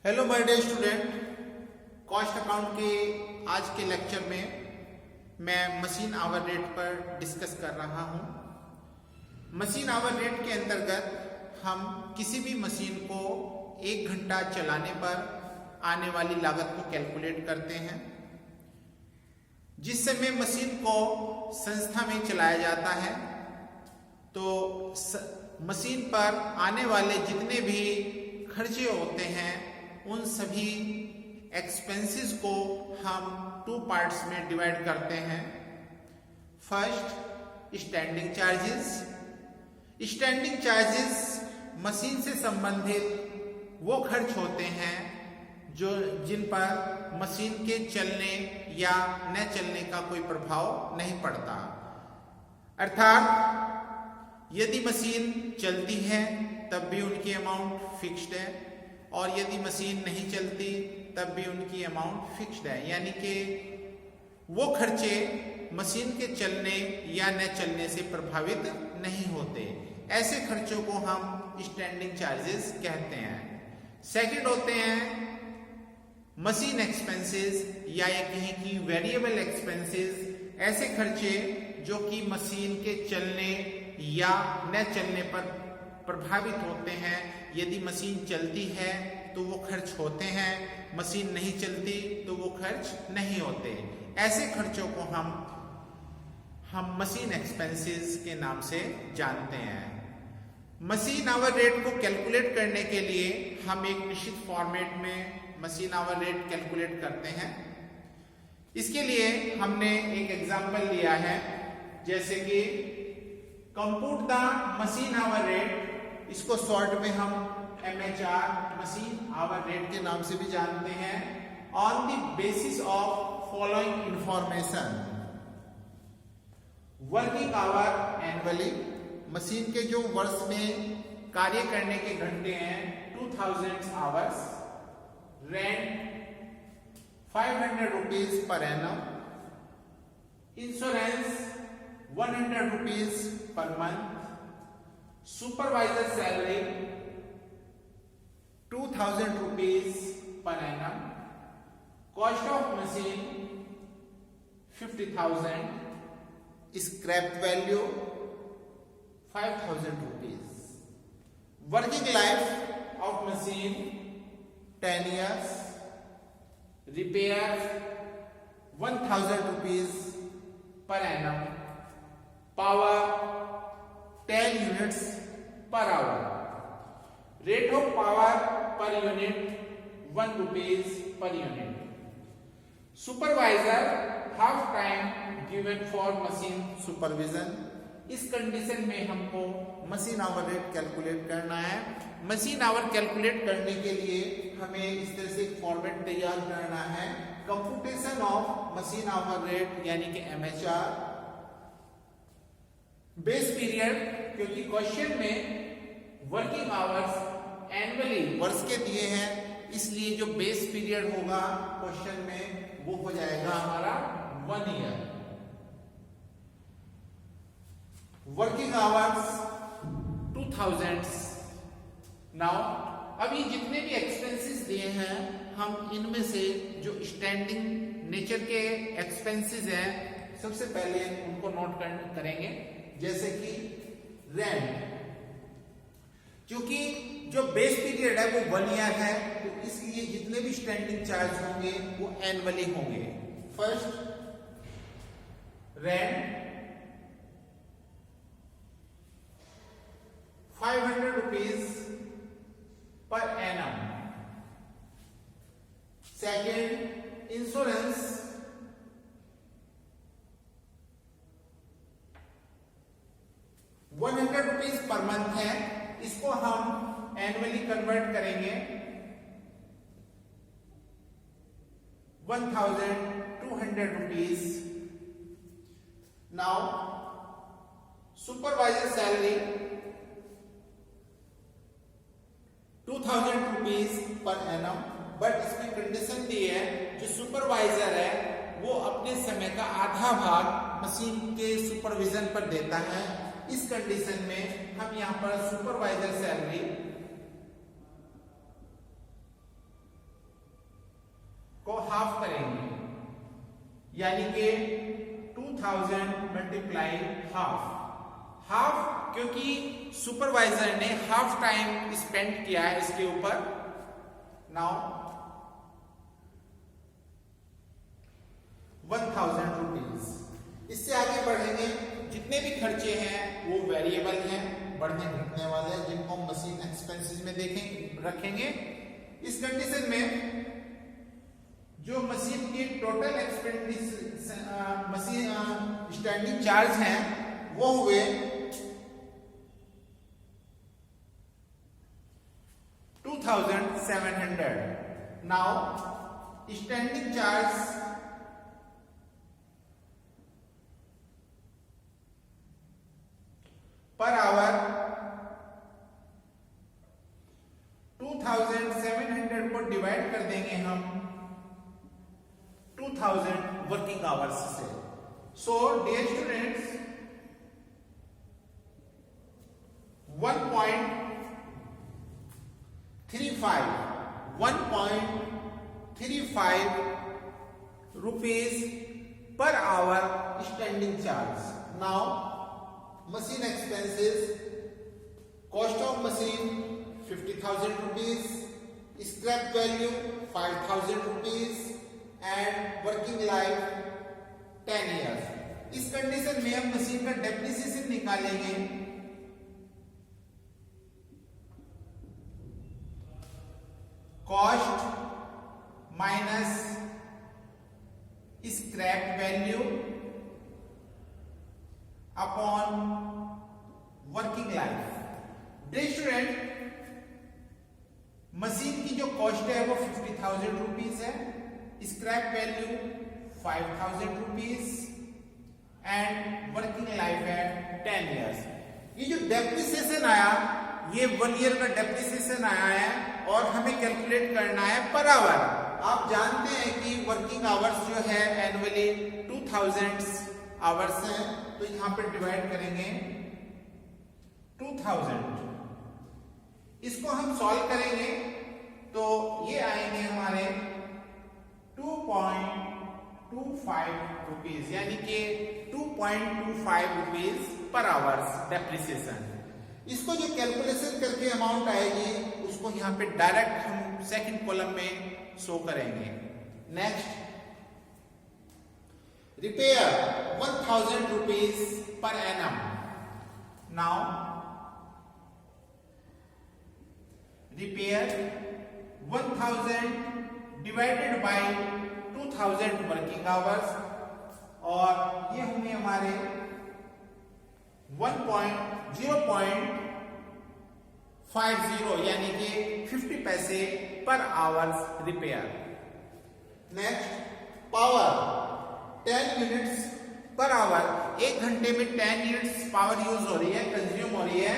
Hello my dear student, cost account के आज के लेक्चर में मैं मशीन आवर रेट पर डिस्कस कर रहा हूं। मशीन आवर रेट के अंतर्गत हम किसी भी मशीन को 1 घंटा चलाने पर आने वाली लागत को कैलकुलेट करते हैं। जिस समय मशीन को संस्था में चलाया जाता है तो मशीन पर आने वाले जितने भी खर्चे होते हैं उन सभी एक्सपेंसेस को हम 2 पार्ट्स में डिवाइड करते हैं। First, standing charges. Standing charges machine से संबंधित वो खर्च होते हैं जिन पर मशीन के चलने या न चलने का कोई प्रभाव नहीं पड़ता। अर्थात यदि मशीन चलती है तब भी उनकी अमाउंट फिक्स्ड है और यदि मशीन नहीं चलती तब भी उनकी अमाउंट फिक्स्ड है। यानी कि वो खर्चे मशीन के चलने या न चलने से प्रभावित नहीं होते। ऐसे खर्चों को हम स्टैंडिंग चार्जेस कहते हैं। सेकंड होते हैं मशीन एक्सपेंसेस या ये कहें कि वेरिएबल एक्सपेंसेस। ऐसे खर्चे जो कि मशीन के चलने या न चलने पर प्रभावित होते हैं। यदि मशीन चलती है तो वो खर्च होते हैं, मशीन नहीं चलती तो वो खर्च नहीं होते। ऐसे खर्चों को हम मशीन एक्सपेंसेस के नाम से जानते हैं। मशीन आवर रेट को कैलकुलेट करने के लिए हम एक निश्चित फॉर्मेट में मशीन आवर रेट कैलकुलेट करते हैं। इसके लिए हमने एक एग्जांपल लिया है, जैसे कि compute the machine hour rate. इसको शॉर्ट में हम MHR मशीन आवर रेट के नाम से भी जानते हैं। On the basis of following information, working hour annually. Machine के जो वर्ष में कार्य करने के घंटे हैं 2000 hours. Rent 500 rupees per annum. Insurance 100 rupees per month. Supervisor salary 2000 rupees per annum. Cost of machine 50,000। Scrap value 5,000 rupees. Working life of machine 10 years। Repair 1000 rupees per annum. Power 10 units per hour. Rate of power per unit 1 rupees per unit. Supervisor half time given for machine supervision. इस condition में हमको machine hour rate calculate करना है। Machine our calculate करने के लिए हमें इस तरह से एक फॉर्मेट तैयार करना है। Computation of machine hour rate यानी कि MHR। बेस पीरियड, क्योंकि क्वेश्चन में वर्किंग आवर्स एनुअली वर्ष के दिए हैं, इसलिए जो बेस पीरियड होगा क्वेश्चन में वो हो जाएगा हमारा 1 ईयर। Working hours 2000। नाउ अभी जितने भी एक्सपेंसेस दिए हैं हम इनमें से जो स्टैंडिंग नेचर के एक्सपेंसेस हैं सबसे पहले उनको नोट करेंगे। जैसे कि रेंट, क्योंकि जो बेस पीरियड है वो 1 ईयर है तो इसलिए जितने भी स्टैंडिंग चार्ज होंगे वो एनुअली होंगे। First, rent 500 rupees per annum. Second, insurance 100 rupees per month है। इसको हम एनुअली कन्वर्ट करेंगे 1200 rupees. Now supervisor salary 2000 rupees per annum. But इसमें कंडीशन दी है जो सुपरवाइजर है वो अपने समय का आधा भाग मशीन के सुपरविजन पर देता है। इस कंडीशन में हम यहां पर सुपरवाइजर सैलरी हाफ करेंगे, यानी कि 2000 मल्टीप्लाई हाफ, क्योंकि सुपरवाइजर ने हाफ टाइम स्पेंड किया है इसके ऊपर। Now 1000 rupees. इससे आगे बढ़ेंगे, जितने भी खर्चे हैं वो वेरिएबल हैं, बढ़ने घटने वाले हैं, जिनको हम मशीन एक्सपेंसेस में रखेंगे। इस कंडीशन में जो मशीन की टोटल मशीन स्टैंडिंग चार्ज हैं वो हुए 2700। Now standing charge per hour 2700 को डिवाइड कर देंगे हम 2000 वर्किंग आवर्स से। सो dear students, 1.35 rupees per hour standing charge. Now machine expenses, cost of machine 50,000 rupees, scrap value 5,000 rupees and working life 10 years। इस कंडीशन में हम मशीन का डेप्रिसिएशन निकालेंगे। Cost minus scrap value upon working life. Dear student, machine की जो cost है वो 50,000 rupees है, scrap value 5,000 rupees and working life है 10 इयर्स। ये जो डेप्रिसिएशन आया, ये 1 ईयर का डेप्रिसिएशन आया है और हमें कैलकुलेट करना है पर आवर। आप जानते हैं कि वर्किंग आवर्स जो है एनुअली 2000 आवर्स है, तो यहां पे डिवाइड करेंगे 2000। इसको हम सॉल्व करेंगे तो ये आएंगे हमारे 2.25 रुपीज, यानी कि 2.25 रुपीज पर आवर्स डेप्रिसिएशन। इसको जो कैलकुलेशन करके अमाउंट आएगी उसको यहां पे डायरेक्ट हम सेकंड कॉलम में शो करेंगे। Next, repair 1000 rupees per annum। Now repair 1000 divided by 2000 working hours, और ये होंगे हमारे 0.50 यानी कि 50 पैसे पर hours repair. Next, power 10 units per hour, 1 घंटे में 10 यूनिट्स पावर यूज हो रही है, कंज्यूम हो रही है,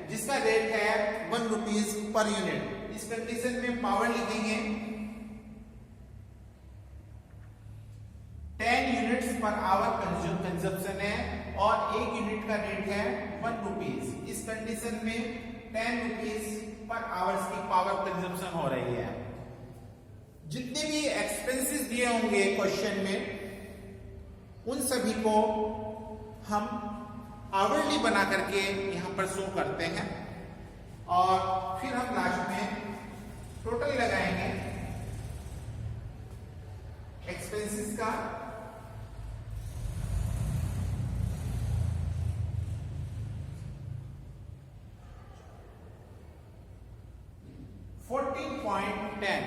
जिसका रेट है 1 रुपीज पर यूनिट। इस कंडीशन में पावर लिखेंगे 10 यूनिट्स पर आवर कंजप्शन है और 1 यूनिट का रेट है 1 रुपीज। इस कंडीशन में 10 रुपीज पर आवर्स की पावर कंजप्शन हो रही है। जितने भी एक्सपेंसेस दिए होंगे क्वेश्चन में उन सभी को हम आवरली बना करके यहां पर शो करते हैं और फिर हम लास्ट में टोटल लगाएंगे एक्सपेंसेस का। $14.10,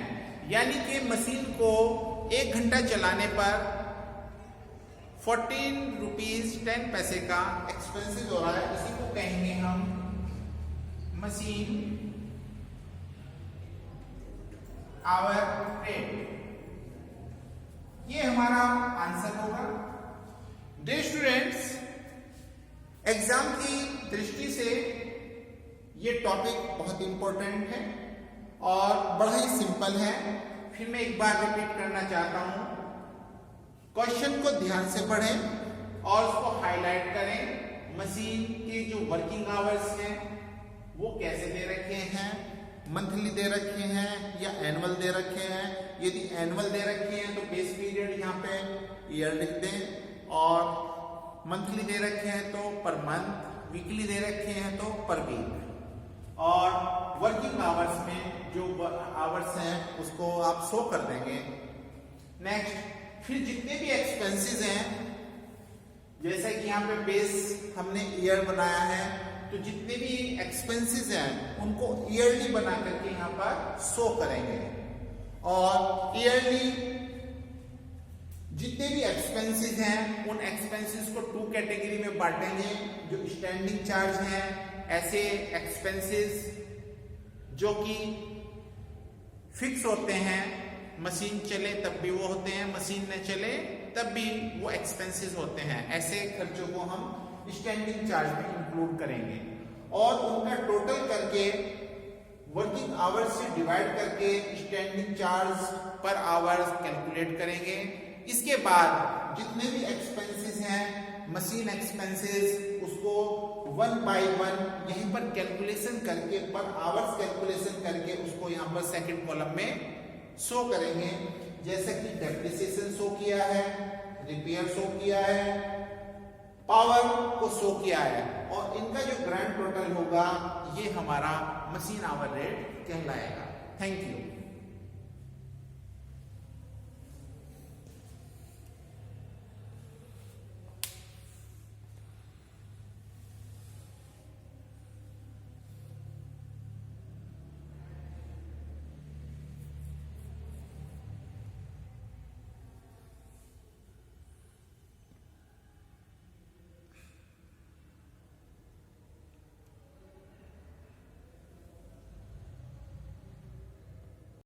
यानी कि मशीन को 1 घंटा चलाने पर 14 रुपीज 10 पैसे का एक्सपेंसिव हो रहा है। इसी को कहेंगे हम मशीन आवर रेट। ये हमारा आंसर होगा। डियर स्टूडेंट्स, एग्जाम की दृष्टि से ये टॉपिक बहुत इंपॉर्टेंट है और बड़ा ही सिंपल है। फिर मैं एक बार रिपीट करना चाहता हूं, क्वेश्चन को ध्यान से पढ़ें और उसको हाईलाइट करें। मशीन के जो वर्किंग आवर्स हैं वो कैसे दे रखे हैं, मंथली दे रखे हैं या एनुअल दे रखे हैं। यदि एनुअल दे रखे हैं तो बेस पीरियड यहाँ पे ईयर लिख दें, और मंथली दे रखे हैं तो पर मंथ, वीकली दे रखे हैं तो पर वीक, और वर्किंग आवर्स में जो आवर्स हैं उसको आप शो कर देंगे। नेक्स्ट, फिर जितने भी एक्सपेंसेस हैं, जैसा कि यहाँ पे बेस हमने ईयर बनाया है, तो जितने भी एक्सपेंसेस हैं उनको ईयरली बना करके यहाँ पर शो करेंगे। और ईयरली जितने भी एक्सपेंसेस हैं उन एक्सपेंसेस को 2 कैटेगरी में बांटेंगे। जो स्टैंडिंग चार्ज हैं, ऐसे एक्सपेंसेस जो कि फिक्स होते हैं, मशीन चले तब भी वो होते हैं, मशीन न चले तब भी वो एक्सपेंसेस होते हैं। ऐसे खर्चों को हम स्टैंडिंग चार्ज में इंक्लूड करेंगे और उनका टोटल करके वर्किंग आवर्स से डिवाइड करके स्टैंडिंग चार्ज पर आवर्स कैलकुलेट करेंगे। इसके बाद जितने भी एक्सपेंसेस हैं, मशीन एक्सपेंसेस, उसको 1 बाय 1 यहीं पर कैलकुलेशन करके, पर आवर्स कैलकुलेशन करके उसको यहाँ पर सेकंड कॉलम में शो करेंगे। जैसे कि डेप्रिसिएशन शो किया है, रिपेयर शो किया है, पावर को शो किया है, और इनका जो ग्रैंड टोटल होगा ये हमारा मशीन आवर रेट कहलाएगा। Thank you.